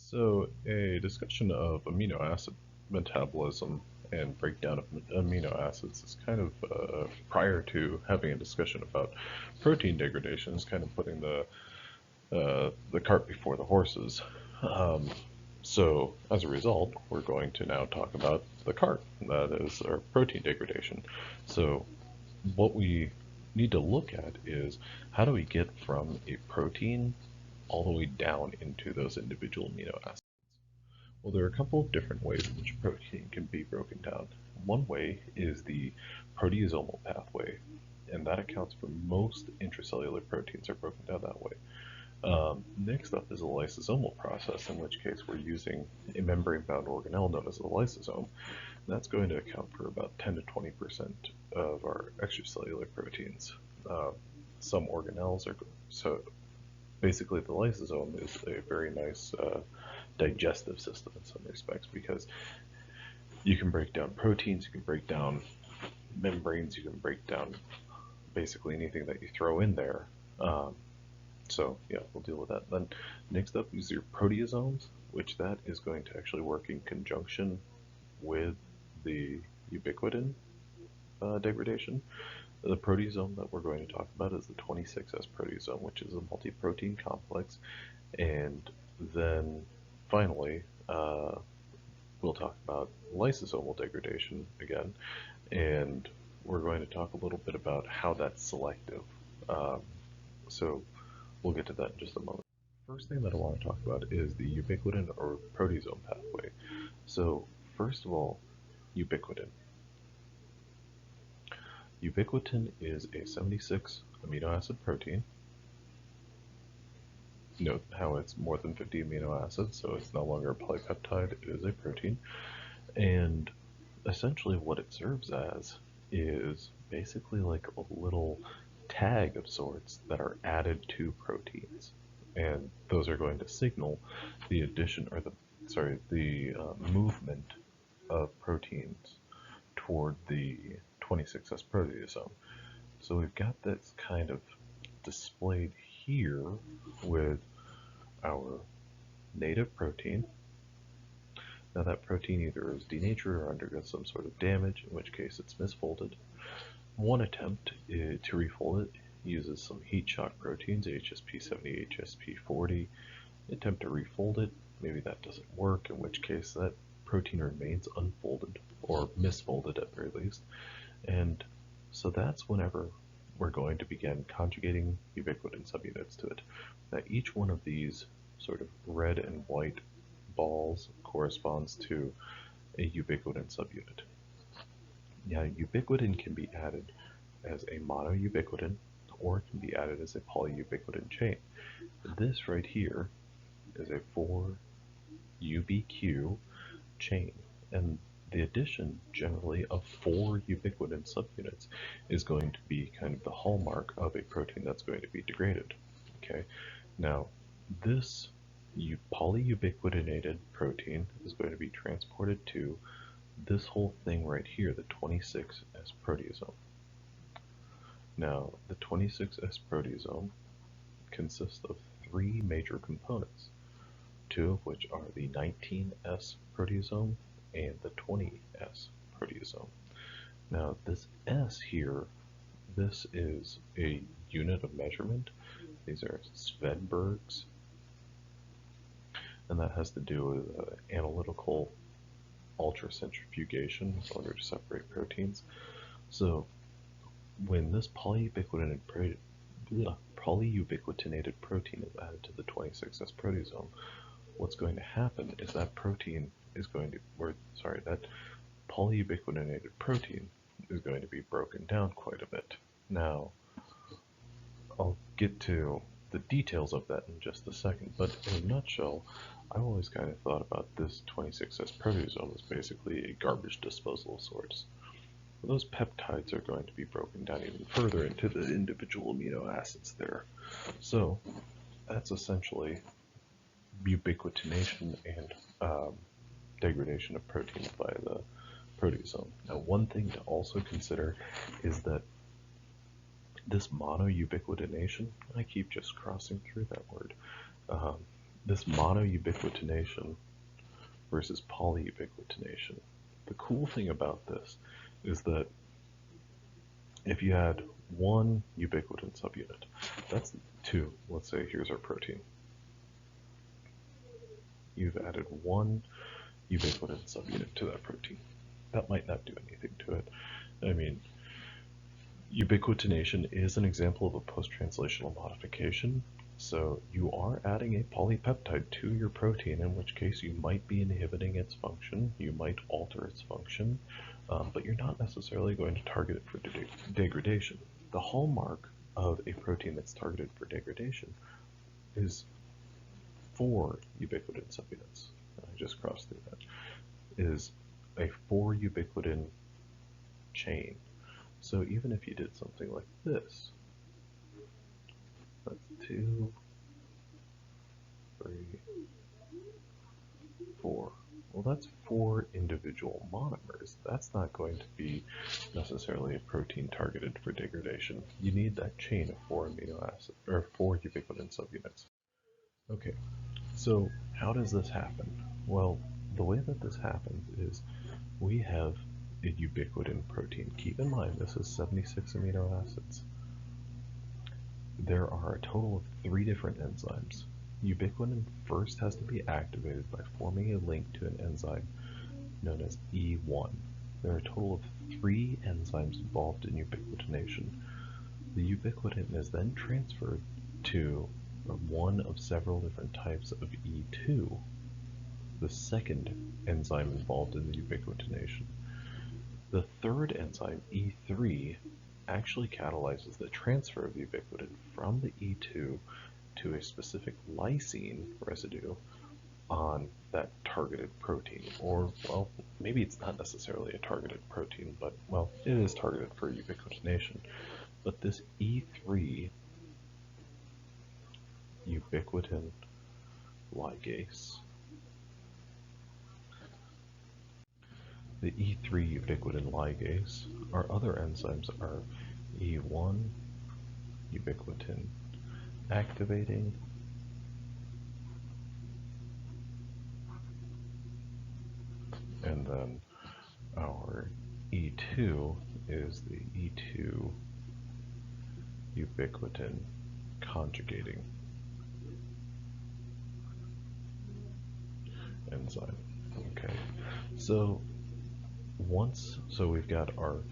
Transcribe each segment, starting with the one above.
So, a discussion of amino acid metabolism and breakdown of amino acids is kind of prior to having a discussion about protein degradation, is kind of putting the cart before the horses. Um, so, as a result, we're going to now talk about the cart, that is our protein degradation. So, what we need to look at is how do we get from a protein all the way down into those individual amino acids. Well, there are a couple of different ways in which protein can be broken down. One way is the proteasomal pathway, and that accounts for most intracellular proteins are broken down that way. Next up is a lysosomal process, in which case we're using a membrane-bound organelle known as the lysosome. And that's going to account for about 10 to 20% of our extracellular proteins. Some organelles are so basically the lysosome is a very nice digestive system in some respects because you can break down proteins, you can break down membranes, you can break down basically anything that you throw in there. So yeah, we'll deal with that. Then next up is your proteasomes, which that is going to actually work in conjunction with the ubiquitin degradation. The proteasome that we're going to talk about is the 26S proteasome, which is a multi-protein complex. And then finally, we'll talk about lysosomal degradation again, and we're going to talk a little bit about how that's selective. So we'll get to that in just a moment. First thing that I want to talk about is the ubiquitin or proteasome pathway. So first of all, ubiquitin. Ubiquitin is a 76 amino acid protein. Note how it's more than 50 amino acids, so it's no longer a polypeptide, it is a protein. And essentially what it serves as is basically like a little tag of sorts that are added to proteins. And those are going to signal the addition or the movement of proteins toward the 26S proteasome. So we've got this kind of displayed here with our native protein. Now that protein either is denatured or undergoes some sort of damage, in which case it's misfolded. One attempt to refold it uses some heat shock proteins, HSP70, HSP40. Attempt to refold it, maybe that doesn't work, in which case that protein remains unfolded, or misfolded at very least. And so that's whenever we're going to begin conjugating ubiquitin subunits to it. Now each one of these sort of red and white balls corresponds to a ubiquitin subunit. Now ubiquitin can be added as a monoubiquitin or it can be added as a polyubiquitin chain. This right here is a 4-UBQ chain, and the addition generally of 4 ubiquitin subunits is going to be kind of the hallmark of a protein that's going to be degraded. Okay, now this polyubiquitinated protein is going to be transported to this whole thing right here, the 26S proteasome. Now, the 26S proteasome consists of 3 major components, 2 of which are the 19S proteasome and the 20S proteasome. Now, this S here, this is a unit of measurement. These are Svedbergs, and that has to do with analytical ultracentrifugation in order to separate proteins. So when this polyubiquitinated protein is added to the 26S proteasome, what's going to happen is that protein is going to, that polyubiquitinated protein is going to be broken down quite a bit. Now, I'll get to the details of that in just a second, but in a nutshell, I've always kind of thought about this 26S proteasome as basically a garbage disposal of sorts. Those peptides are going to be broken down even further into the individual amino acids there. So that's essentially ubiquitination and degradation of proteins by the proteasome. Now, one thing to also consider is that this monoubiquitination, I keep just crossing through that word, this monoubiquitination versus polyubiquitination. The cool thing about this is that if you had one ubiquitin subunit, that's two, let's say here's our protein. You've added one ubiquitin subunit to that protein. That might not do anything to it. I mean, ubiquitination is an example of a post-translational modification, so you are adding a polypeptide to your protein, in which case you might be inhibiting its function, you might alter its function, but you're not necessarily going to target it for degradation. The hallmark of a protein that's targeted for degradation is 4 ubiquitin subunits. I just crossed through that. Is a 4 ubiquitin chain. So even if you did something like this, that's 2, 3, 4. Well, that's 4 individual monomers. That's not going to be necessarily a protein targeted for degradation. You need that chain of 4 amino acids, or 4 ubiquitin subunits. Okay, so how does this happen? Well, the way that this happens is we have a ubiquitin protein. Keep in mind, this is 76 amino acids. There are a total of 3 different enzymes. Ubiquitin first has to be activated by forming a link to an enzyme known as E1. There are a total of 3 enzymes involved in ubiquitination. The ubiquitin is then transferred to one of several different types of E2, the second enzyme involved in the ubiquitination. The third enzyme, E3, actually catalyzes the transfer of the ubiquitin from the E2 to a specific lysine residue on that targeted protein. Or, well, maybe it's not necessarily a targeted protein, but, well, it is targeted for ubiquitination. But this E3 ubiquitin ligase, the E3 ubiquitin ligase, our other enzymes are E1 ubiquitin activating, and then our E2 is the E2 ubiquitin conjugating enzyme. Okay, so we've got our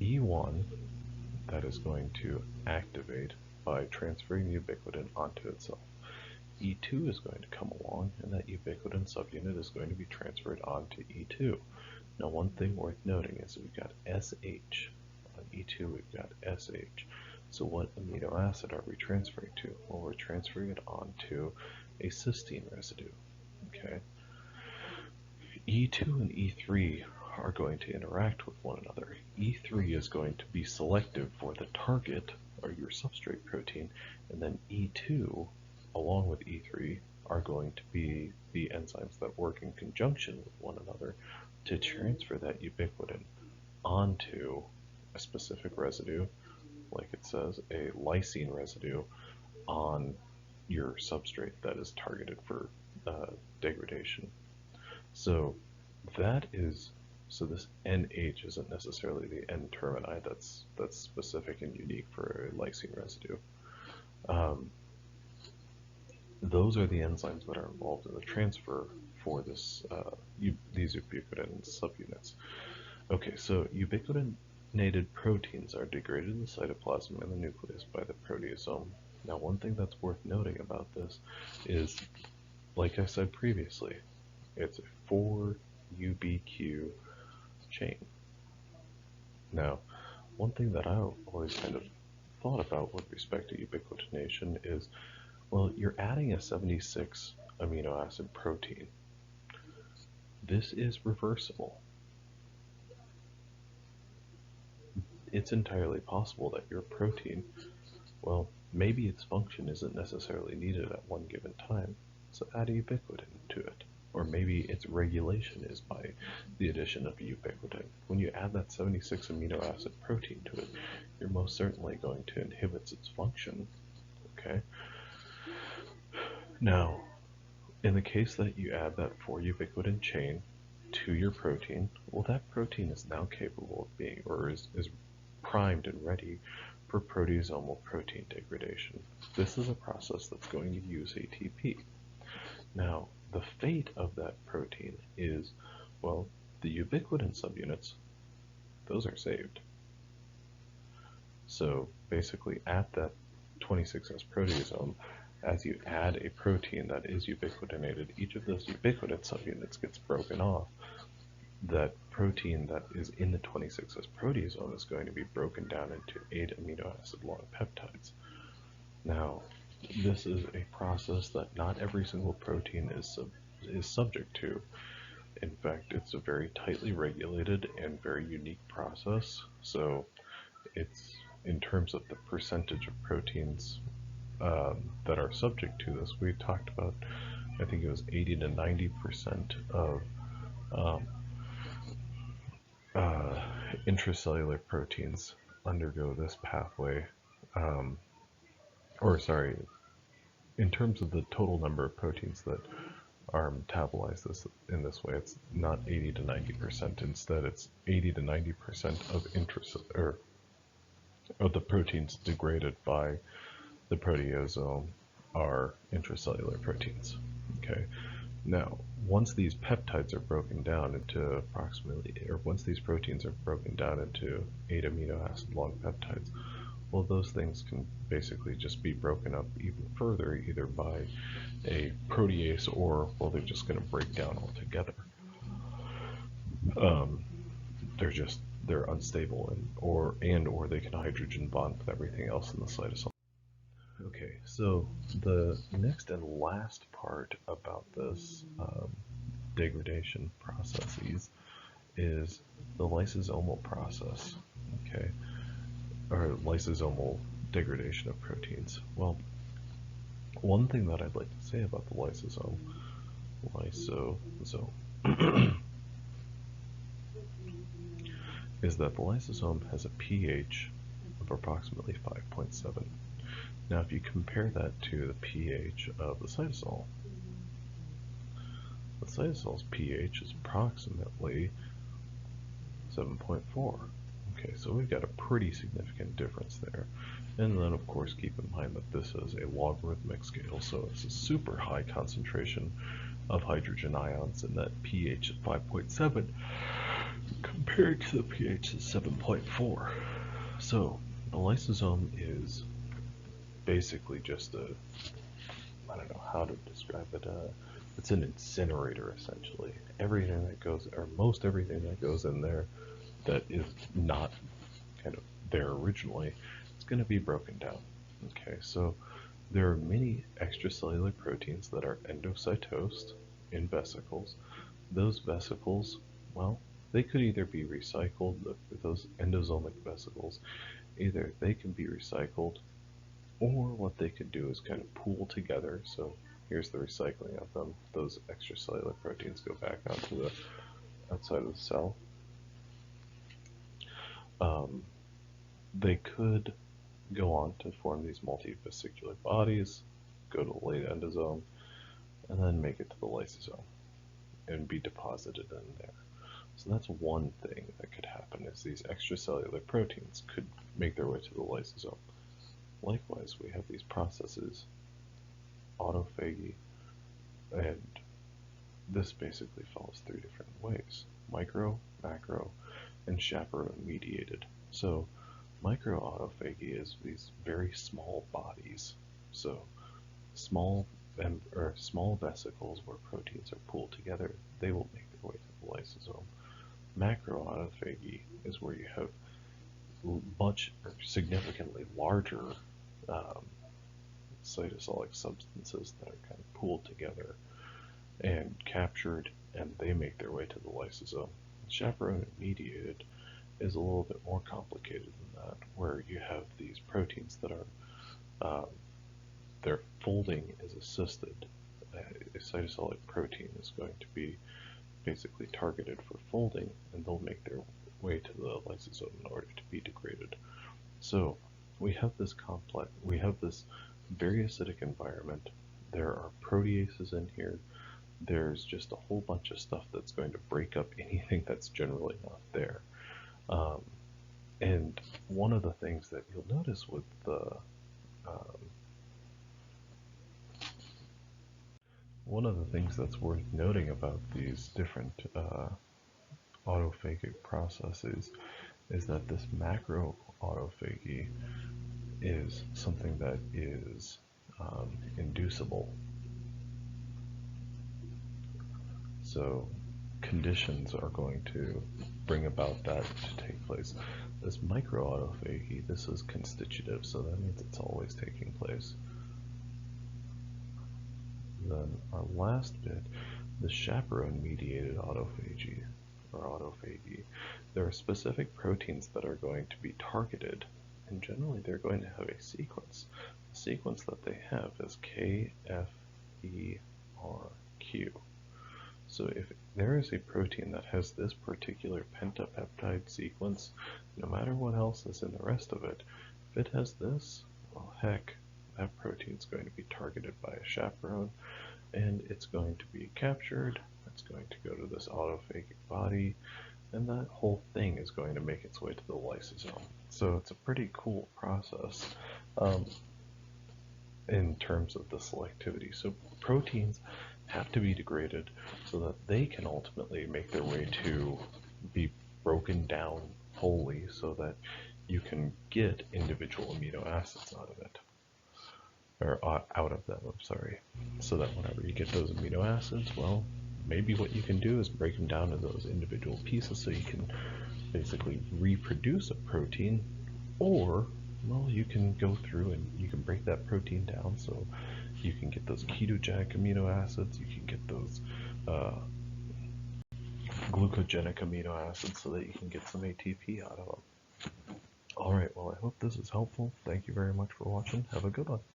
E1 that is going to activate by transferring the ubiquitin onto itself. E2 is going to come along, and that ubiquitin subunit is going to be transferred onto E2. Now, one thing worth noting is we've got SH. On E2, we've got SH. So what amino acid are we transferring to? Well, we're transferring it onto a cysteine residue. Okay. E2 and E3 are going to interact with one another. E3 is going to be selective for the target, or your substrate protein, and then E2, along with E3, are going to be the enzymes that work in conjunction with one another to transfer that ubiquitin onto a specific residue, like it says, a lysine residue on your substrate that is targeted for degradation. So this NH isn't necessarily the N termini that's specific and unique for a lysine residue. Those are the enzymes that are involved in the transfer for these ubiquitin subunits. Okay, so ubiquitinated proteins are degraded in the cytoplasm and the nucleus by the proteasome. Now, one thing that's worth noting about this is, like I said previously, it's a 4 UBQ chain. Now, one thing that I always kind of thought about with respect to ubiquitination is, well, you're adding a 76 amino acid protein. This is reversible. It's entirely possible that your protein, well, maybe its function isn't necessarily needed at one given time, so add a ubiquitin to it. Or maybe its regulation is by the addition of ubiquitin. When you add that 76 amino acid protein to it, you're most certainly going to inhibit its function. Okay? Now, In the case that you add that 4-ubiquitin chain to your protein, well, that protein is now capable of being, or is primed and ready for proteasomal protein degradation. This is a process that's going to use ATP. Now, the fate of that protein is, well, the ubiquitin subunits, those are saved. So basically at that 26S proteasome, as you add a protein that is ubiquitinated, each of those ubiquitin subunits gets broken off. That protein that is in the 26S proteasome is going to be broken down into 8 amino acid long peptides. Now, this is a process that not every single protein is subject to. In fact, it's a very tightly regulated and very unique process. So it's, in terms of the percentage of proteins that are subject to this, we talked about, I think it was 80 to 90% of intracellular proteins undergo this pathway, in terms of the total number of proteins that are metabolized in this way, it's not 80 to 90%. Instead, it's 80 to 90% of the proteins degraded by the proteasome are intracellular proteins. Okay. Now, once these peptides are broken down into once these proteins are broken down into 8 amino acid long peptides, well, those things can basically just be broken up even further, either by a protease or, well, they're just going to break down altogether. They're unstable, or they can hydrogen bond with everything else in the cytosol. Okay, so the next and last part about this degradation processes is the lysosomal process, okay, or lysosomal degradation of proteins. Well, one thing that I'd like to say about the lysosome is that the lysosome has a pH of approximately 5.7. Now, if you compare that to the pH of the cytosol pH is approximately 7.4. Okay, so we've got a pretty significant difference there. And then, of course, keep in mind that this is a logarithmic scale, so it's a super high concentration of hydrogen ions, and that pH of 5.7 compared to the pH of 7.4. So the lysosome is basically just I don't know how to describe it, it's an incinerator, essentially. Everything that goes, or most everything that goes in there that is not kind of there originally, it's going to be broken down. Okay, so there are many extracellular proteins that are endocytosed in vesicles. Those vesicles, well, they could either be recycled, those endosomic vesicles, either they can be recycled, or what they could do is kind of pool together. So here's the recycling of them. Those extracellular proteins go back out to the outside of the cell. They could go on to form these multivesicular bodies, go to the late endosome, and then make it to the lysosome and be deposited in there. So that's one thing that could happen, is these extracellular proteins could make their way to the lysosome. Likewise, we have these processes, autophagy, and this basically follows 3 different ways: micro, macro, and chaperone mediated. So microautophagy is these very small bodies, so small vesicles where proteins are pooled together, they will make their way to the lysosome. Macroautophagy is where you have much or significantly larger cytosolic substances that are kind of pooled together and captured, and they make their way to the lysosome. Chaperone mediated is a little bit more complicated than that, where you have these proteins that are, their folding is assisted. A cytosolic protein is going to be basically targeted for folding, and they'll make their way to the lysosome in order to be degraded. So we have this very acidic environment, there are proteases in here. There's just a whole bunch of stuff that's going to break up anything that's generally not there. Um, and one of the things that you'll notice with one of the things that's worth noting about these different autophagic processes is that this macro autophagy is something that is inducible. So conditions are going to bring about that to take place. This microautophagy, this is constitutive, so that means it's always taking place. Then our last bit, the chaperone-mediated autophagy, or autophagy. There are specific proteins that are going to be targeted, and generally they're going to have a sequence. The sequence that they have is KFERQ. So if there is a protein that has this particular pentapeptide sequence, no matter what else is in the rest of it, if it has this, well heck, that protein's going to be targeted by a chaperone, and it's going to be captured, it's going to go to this autophagic body, and that whole thing is going to make its way to the lysosome. So it's a pretty cool process in terms of the selectivity. So proteins have to be degraded so that they can ultimately make their way to be broken down wholly so that you can get individual amino acids out of it. Or out of them, I'm sorry. So that whenever you get those amino acids, well, maybe what you can do is break them down into those individual pieces so you can basically reproduce a protein, or well, you can go through and you can break that protein down so you can get those ketogenic amino acids, you can get those glucogenic amino acids so that you can get some ATP out of them. Alright, well I hope this is helpful. Thank you very much for watching. Have a good one.